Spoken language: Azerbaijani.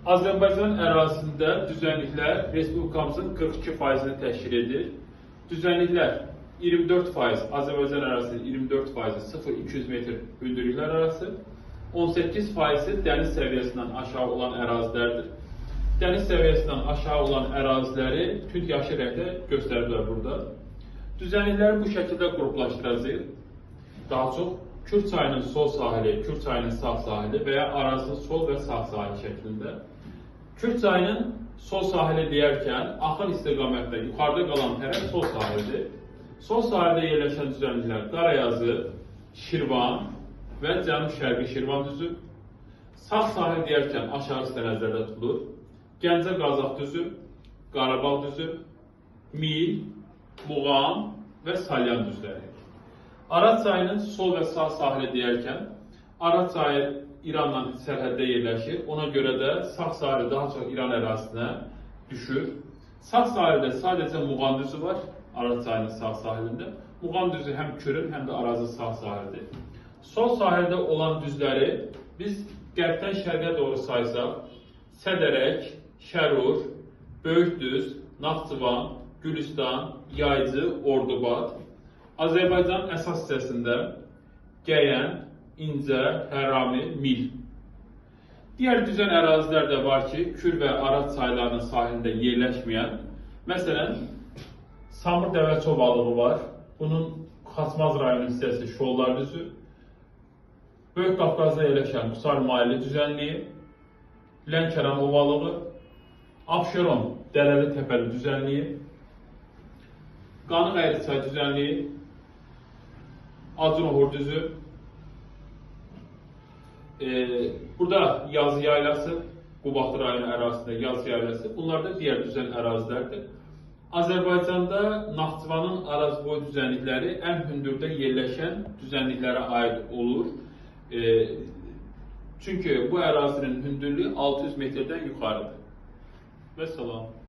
Azərbaycan ərazisində düzənliklər Respublikamızın 42%-ni təşkil edir. Düzənliklər 24%, Azərbaycan ərazisinin 24%-i 0-200 metr hündürlüklər arası, 18%-i dəniz səviyyəsindən aşağı olan ərazilərdir. Dəniz səviyyəsindən aşağı olan əraziləri tünd yaşıl rəngdə göstəriblər burada. Düzənlikləri bu şəkildə qruplaşdıracağıq. Daha çox Kür çayının sol sahili, Kür çayının sağ sahili və ya arazinin sol və sağ sahili şəklində. Kür çayının sol sahili deyərkən, axın istiqamətdə yuxarıda qalan tərəf sol sahildir. Sol sahildə yerləşən düzənliklər Qarayazı, Şirvan və Cənub-Şərqi Şirvan düzü. Sağ sahil deyərkən aşağısı nəzərdə tutulur. Gəncə Qazax düzü, Qarabağ düzü, Mil, Muğam və Salyan düzləri. Araz çayının sol və sağ sahili deyərkən, Araz çayı İranla sərhəddə yerləşir. Ona görə də sağ sahili daha çox İran ərazisinə düşür. Sağ sahildə sadəcə Muğam düzü var, Araz çayının sağ sahilində. Muğam düzü həm Kürün, həm də Arazın sağ sahilidir. Sol sahildə olan düzləri biz qərbdən şərqə doğru saysaq, Sədərək, Şərur, Böyükdüz, Naxçıvan, Gülüstan, Yaycı, Ordubad, Azərbaycanın əsas hissəsində Gəyən, İncə, Hərami, Mil. Digər düzən ərazilər də var ki, Kür və Araz çaylarının sahilində yerləşməyən. Məsələn, Samur Dəvəçi ovalığı var. Bunun Xaçmaz rayonu hissəsi Şollar düzü. Böyük Qafqazda yerləşən Qusar Mailli düzənliyi, Lənkəran ovalığı, Abşeron Dərəli Təpəli düzənliyi, Qanıq Əyri çay düzənliyi, Acınohur düzü, burada Yazı yaylası, Qubadlı rayonu ərazisində Yazı yaylası, bunlar da digər düzən ərazilərdir. Azərbaycanda Naxçıvanın Araz boyu düzənlikləri ən hündürdə yerləşən düzənliklərə aid olur. Çünki bu ərazinin hündürlüyü 600 metrdən yuxarıdır. Və salam.